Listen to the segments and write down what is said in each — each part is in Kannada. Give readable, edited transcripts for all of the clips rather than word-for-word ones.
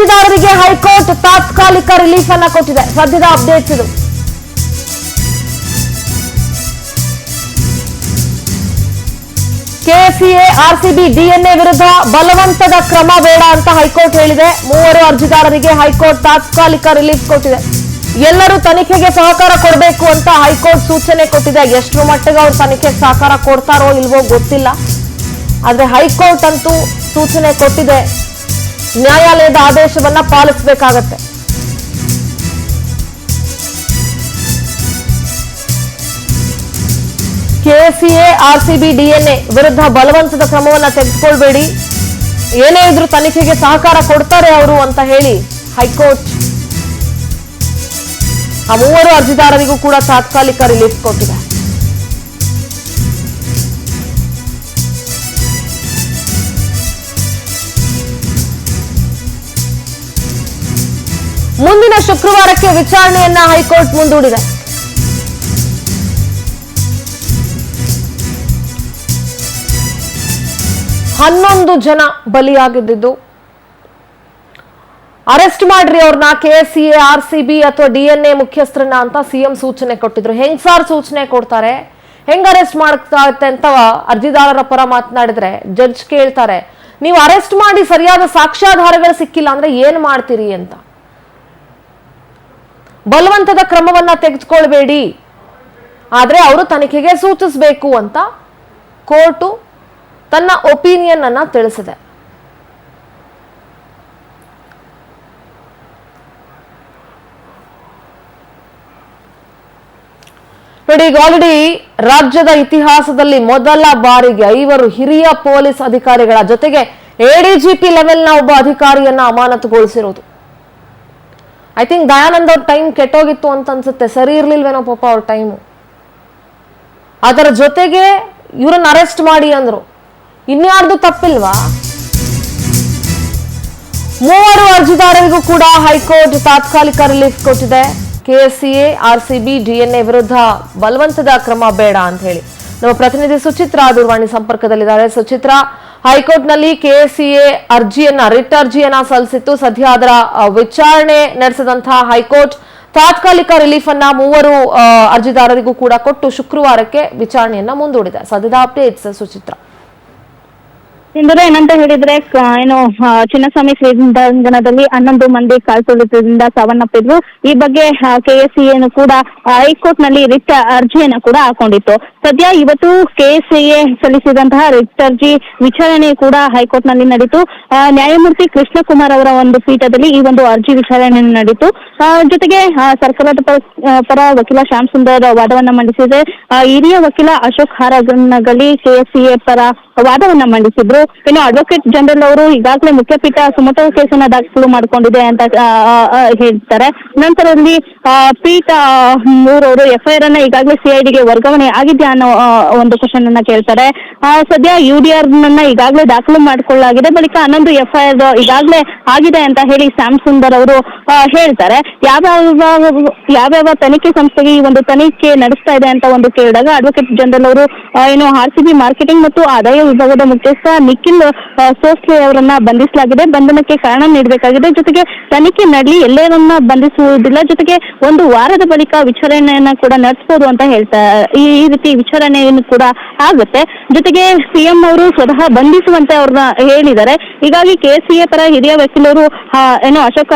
ಅರ್ಜಿದಾರರಿಗೆ ಹೈಕೋರ್ಟ್ ತಾತ್ಕಾಲಿಕ ರಿಲೀಫ್ ಅನ್ನ ಕೊಟ್ಟಿದೆ. ಸದ್ಯದ ಅಪ್ಡೇಟ್ಸ್ ಇದು. ಕೆಸಿಎ ಆರ್ಸಿಬಿ ಡಿಎನ್ಎ ವಿರುದ್ಧ ಬಲವಂತದ ಕ್ರಮ ಬೇಡ ಅಂತ ಹೈಕೋರ್ಟ್ ಹೇಳಿದೆ. 3 ಅರ್ಜಿದಾರರಿಗೆ ಹೈಕೋರ್ಟ್ ತಾತ್ಕಾಲಿಕ ರಿಲೀಫ್ ಕೊಟ್ಟಿದೆ. ಎಲ್ಲರೂ ತನಿಖೆಗೆ ಸಹಕಾರ ಕೊಡಬೇಕು ಅಂತ ಹೈಕೋರ್ಟ್ ಸೂಚನೆ ಕೊಟ್ಟಿದೆ. ಎಷ್ಟು ಮಟ್ಟಿಗೆ ಅವರು ತನಿಖೆಗೆ ಸಹಕಾರ ಕೊಡ್ತಾರೋ ಇಲ್ವೋ ಗೊತ್ತಿಲ್ಲ, ಆದ್ರೆ ಹೈಕೋರ್ಟ್ ಅಂತೂ ಸೂಚನೆ ಕೊಟ್ಟಿದೆ. ನ್ಯಾಯಾಲಯದ ಆದೇಶವನ್ನ ಪಾಲಿಸಬೇಕಾಗತ್ತೆ. ಕೆಸಿಎ ಆರ್ಸಿಬಿ ಡಿಎನ್ಎ ವಿರುದ್ಧ ಬಲವಂತದ ಕ್ರಮವನ್ನ ತೆಗೆದುಕೊಳ್ಬೇಡಿ, ಏನೇ ಇದ್ರೂ ತನಿಖೆಗೆ ಸಹಕಾರ ಕೊಡ್ತಾರೆ ಅವರು ಅಂತ ಹೇಳಿ ಹೈಕೋರ್ಟ್ ಆ 3 ಅರ್ಜಿದಾರರಿಗೂ ಕೂಡ ತಾತ್ಕಾಲಿಕ ರಿಲೀಫ್ ಕೊಟ್ಟಿದೆ. ಮುಂದಿನ ಶುಕ್ರವಾರಕ್ಕೆ ವಿಚಾರಣೆಯನ್ನ ಹೈಕೋರ್ಟ್ ಮುಂದೂಡಿದೆ. ಹನ್ನೊಂದು ಜನ ಬಲಿಯಾಗಿದ್ದು, ಅರೆಸ್ಟ್ ಮಾಡ್ರಿ ಅವ್ರನ್ನ, ಕೆಸಿಎ ಆರ್ಸಿಬಿ ಅಥವಾ ಡಿಎನ್ಎ ಮುಖ್ಯಸ್ಥರನ್ನ ಅಂತ ಸಿಎಂ ಸೂಚನೆ ಕೊಟ್ಟಿದ್ರು. ಹೆಂಗ್ ಸಾರ್ ಸೂಚನೆ ಕೊಡ್ತಾರೆ, ಹೆಂಗ್ ಅರೆಸ್ಟ್ ಮಾಡ್ತಾರೆ ಅಂತ ಅರ್ಜಿದಾರರ ಪರ ಮಾತನಾಡಿದ್ರೆ ಜಡ್ಜ್ ಕೇಳ್ತಾರೆ, ನೀವು ಅರೆಸ್ಟ್ ಮಾಡಿ ಸರಿಯಾದ ಸಾಕ್ಷ್ಯಾಧಾರಗಳು ಸಿಕ್ಕಿಲ್ಲ ಅಂದ್ರೆ ಏನ್ ಮಾಡ್ತೀರಿ ಅಂತ. ಬಲವಂತದ ಕ್ರಮವನ್ನ ತೆಗೆದುಕೊಳ್ಬೇಡಿ, ಆದ್ರೆ ಅವರು ತನಿಖೆಗೆ ಸೂಚಿಸಬೇಕು ಅಂತ ಕೋರ್ಟು ತನ್ನ ಒಪಿನಿಯನ್ ಅನ್ನ ತಿಳಿಸಿದೆ. ನೋಡಿ, ಈಗ ಆಲ್ರೆಡಿ ರಾಜ್ಯದ ಇತಿಹಾಸದಲ್ಲಿ ಮೊದಲ ಬಾರಿಗೆ 5 ಹಿರಿಯ ಪೊಲೀಸ್ ಅಧಿಕಾರಿಗಳ ಜೊತೆಗೆ ಎಡಿಜಿಪಿ ಲೆವೆಲ್ನ ಒಬ್ಬ ಅಧಿಕಾರಿಯನ್ನ ಅಮಾನತುಗೊಳಿಸಿರೋದು. ಐ ಥಿಂಕ್ ದಯಾನಂದ್ ಅವ್ರ ಟೈಮ್ ಕೆಟ್ಟೋಗಿತ್ತು ಅಂತ ಅನ್ಸುತ್ತೆ, ಸರಿ ಇರ್ಲಿಲ್ವೇನೋ ಪಾಪ ಅವ್ರ ಟೈಮು. ಅದರ ಜೊತೆಗೆ ಇವ್ರನ್ನ ಅರೆಸ್ಟ್ ಮಾಡಿ ಅಂದ್ರು, ಇನ್ಯಾರ್ದು ತಪ್ಪಿಲ್ವಾ? 3 ಅರ್ಜಿದಾರರಿಗೂ ಕೂಡ ಹೈಕೋರ್ಟ್ ತಾತ್ಕಾಲಿಕ ರಿಲೀಫ್ ಕೊಟ್ಟಿದೆ. ಕೆಸಿಎ ಆರ್ಸಿಬಿ ಡಿಎನ್ಎ ವಿರುದ್ಧ ಬಲವಂತದ ಕ್ರಮ ಬೇಡ ಅಂತ ಹೇಳಿ ನಮ್ಮ ಪ್ರತಿನಿಧಿ ಸುಚಿತ್ರಾ ದೂರವಾಣಿ ಸಂಪರ್ಕದಲ್ಲಿದ್ದಾರೆ. ಸುಚಿತ್ರಾ, ಹೈಕೋರ್ಟ್ ನಲ್ಲಿ ಕೆಸಿಎ ರಿಟ್ ಅರ್ಜಿಯನ್ನ ಸಲ್ಲಿಸಿತ್ತು. ಸದ್ಯ ಅದರ ವಿಚಾರಣೆ ನಡೆಸಿದಂತಹ ಹೈಕೋರ್ಟ್ ತಾತ್ಕಾಲಿಕ ರಿಲೀಫ್ ಅನ್ನ 3 ಅರ್ಜಿದಾರರಿಗೂ ಕೂಡ ಕೊಟ್ಟು ಶುಕ್ರವಾರಕ್ಕೆ ವಿಚಾರಣೆಯನ್ನ ಮುಂದೂಡಿದೆ. ಸದ್ಯದ ಅಪ್ಡೇಟ್ಸ್ ಸುಚಿತ್ರಾ. ಏನಂತ ಹೇಳಿದ್ರೆ, ಏನು ಚಿನ್ನಸ್ವಾಮಿ ಕ್ರೀಡಾಂಗಣದಲ್ಲಿ 11 ಮಂದಿ ಕಾಲ್ತುಳಿತದಿಂದ ಸಾವನ್ನಪ್ಪಿದ್ರು. ಈ ಬಗ್ಗೆ ಕೆಎಸ್ಸಿಎ ಕೂಡ ಹೈಕೋರ್ಟ್ ನಲ್ಲಿ ರಿಟ್ ಅರ್ಜಿಯನ್ನು ಕೂಡ ಹಾಕೊಂಡಿತ್ತು. ಸದ್ಯ ಇವತ್ತು ಕೆಎಸ್ಸಿಎ ಸಲ್ಲಿಸಿದಂತಹ ರಿಟ್ ಅರ್ಜಿ ವಿಚಾರಣೆ ಕೂಡ ಹೈಕೋರ್ಟ್ ನಲ್ಲಿ ನಡೀತು. ನ್ಯಾಯಮೂರ್ತಿ ಕೃಷ್ಣಕುಮಾರ್ ಅವರ ಒಂದು ಪೀಠದಲ್ಲಿ ಈ ಒಂದು ಅರ್ಜಿ ವಿಚಾರಣೆ ನಡೀತು. ಜೊತೆಗೆ ಸರ್ಕಾರದ ಪರ ವಕೀಲ ಶ್ಯಾಮ್ ಸುಂದರ್ ವಾದವನ್ನ ಮಂಡಿಸಿದೆ. ಹಿರಿಯ ವಕೀಲ ಅಶೋಕ್ ಹಾರನಗಲಿ ಕೆಎಸ್ಸಿಎ ಪರ ವಾದವನ್ನ ಮಂಡಿಸಿದ್ರು. ಇನ್ನು ಅಡ್ವೊಕೇಟ್ ಜನರಲ್ ಅವರು ಈಗಾಗಲೇ ಮುಖ್ಯಪೀಠ ಸುಮೋಟೋ ಕೇಸನ್ನ ದಾಖಲು ಮಾಡಿಕೊಂಡಿದೆ ಅಂತ ಹೇಳ್ತಾರೆ. ನಂತರದಲ್ಲಿ ಪೀಠ 3 ಅವರು ಎಫ್ಐಆರ್ ಅನ್ನ ಈಗಾಗಲೇ ಸಿಐಡಿಗೆ ವರ್ಗಾವಣೆ ಆಗಿದೆಯಾ ಅನ್ನೋ ಒಂದು ಕ್ವಶನ್ ಅನ್ನ ಕೇಳ್ತಾರೆ. ಸದ್ಯ ಯುಡಿಆರ್ ನನ್ನ ಈಗಾಗಲೇ ದಾಖಲು ಮಾಡಿಕೊಳ್ಳಲಾಗಿದೆ, ಬಳಿಕ 11 ಎಫ್ಐಆರ್ ಈಗಾಗಲೇ ಆಗಿದೆ ಅಂತ ಹೇಳಿ ಶ್ಯಾಮ್ ಸುಂದರ್ ಅವರು ಹೇಳ್ತಾರೆ. ಯಾವ್ಯಾವ ತನಿಖೆ ಸಂಸ್ಥೆಗೆ ಈ ಒಂದು ತನಿಖೆ ನಡೆಸ್ತಾ ಇದೆ ಅಂತ ಒಂದು ಕೇಳಿದಾಗ ಅಡ್ವೊಕೇಟ್ ಜನರಲ್ ಅವರು ಏನು ಆರ್ಸಿಬಿ ಮಾರ್ಕೆಟಿಂಗ್ ಮತ್ತು ಆದಾಯ ವಿಭಾಗದ ಮುಖ್ಯಸ್ಥ ನಿಖಿಲ್ ಸೋಸ್ಲೆ ಅವರನ್ನ ಬಂಧಿಸಲಾಗಿದೆ, ಬಂಧನಕ್ಕೆ ಕಾರಣ ನೀಡಬೇಕಾಗಿದೆ, ಜೊತೆಗೆ ತನಿಖೆ ನಡಲಿ, ಎಲ್ಲರನ್ನ ಬಂಧಿಸುವುದಿಲ್ಲ, ಜೊತೆಗೆ 1 ವಾರದ ಬಳಿಕ ವಿಚಾರಣೆಯನ್ನ ಕೂಡ ನಡೆಸಬಹುದು ಅಂತ ಹೇಳ್ತಾರೆ. ಈ ರೀತಿ ವಿಚಾರಣೆಯನ್ನು ಕೂಡ ಆಗುತ್ತೆ. ಜೊತೆಗೆ ಸಿಎಂ ಅವರು ಸ್ವತಃ ಬಂಧಿಸುವಂತೆ ಅವ್ರನ್ನ ಹೇಳಿದ್ದಾರೆ. ಹೀಗಾಗಿ ಕೆಸಿಎ ಪರ ಹಿರಿಯ ವಕೀಲರು ಏನು ಅಶೋಕ್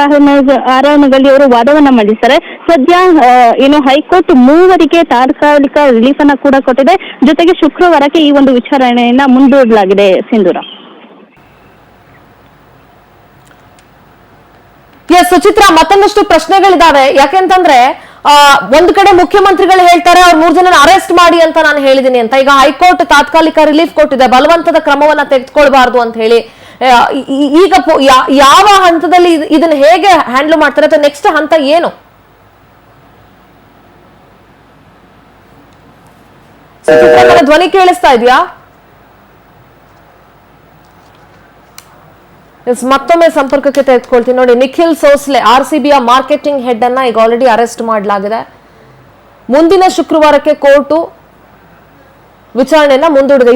ಹಾರನಗಲಿ ಅವರು ವಾದವನ್ನ ಮಂಡಿಸ್ತಾರೆ. ಸದ್ಯ ಏನು ಹೈಕೋರ್ಟ್ 3 ತಾತ್ಕಾಲಿಕ ರಿಲೀಫ್ ಅನ್ನ ಕೂಡ ಕೊಟ್ಟಿದೆ. ಜೊತೆಗೆ ಶುಕ್ರವಾರಕ್ಕೆ ಈ ಒಂದು ವಿಚಾರಣೆಯನ್ನ ಮುಂದೂಡಲಾಗಿದೆ. ಸಿಂಧೂರ. ಸುಚಿತ್ರಾ, ಮತ್ತೊಂದಷ್ಟು ಪ್ರಶ್ನೆಗಳಿದಾವೆ. ಯಾಕೆಂತಂದ್ರೆ ಒಂದ್ ಕಡೆ ಮುಖ್ಯಮಂತ್ರಿಗಳು ಹೇಳ್ತಾರೆ ಅವ್ರು 3 ಜನ ಅರೆಸ್ಟ್ ಮಾಡಿ ಅಂತ ನಾನು ಹೇಳಿದೀನಿ ಅಂತ. ಈಗ ಹೈಕೋರ್ಟ್ ತಾತ್ಕಾಲಿಕ ರಿಲೀಫ್ ಕೊಟ್ಟಿದೆ, ಬಲವಂತದ ಕ್ರಮವನ್ನ ತೆಗೆದುಕೊಳ್ಬಾರ್ದು ಅಂತ ಹೇಳಿ. ಈಗ ಯಾವ ಹಂತದಲ್ಲಿ ಇದನ್ನ ಹೇಗೆ ಹ್ಯಾಂಡಲ್ ಮಾಡ್ತಾರೆ ಅಥವಾ ನೆಕ್ಸ್ಟ್ ಹಂತ ಏನು? ಧ್ವನಿ ಕೇಳಿಸ್ತಾ ಇದೆಯಾ? ಮತ್ತೊಮ್ಮೆ ಸಂಪರ್ಕಕ್ಕೆ ತೆಗೆದುಕೊಳ್ತೀನಿ. ನೋಡಿ, ನಿಖಿಲ್ ಸೋಸ್ಲೆ ಆರ್ಸಿಬಿಯ ಮಾರ್ಕೆಟಿಂಗ್ ಹೆಡ್ ಅನ್ನ ಈಗ ಆಲ್ರೆಡಿ ಅರೆಸ್ಟ್ ಮಾಡಲಾಗಿದೆ. ಮುಂದಿನ ಶುಕ್ರವಾರಕ್ಕೆ ಕೋರ್ಟು ವಿಚಾರಣೆಯನ್ನ ಮುಂದೂಡಿದೆ.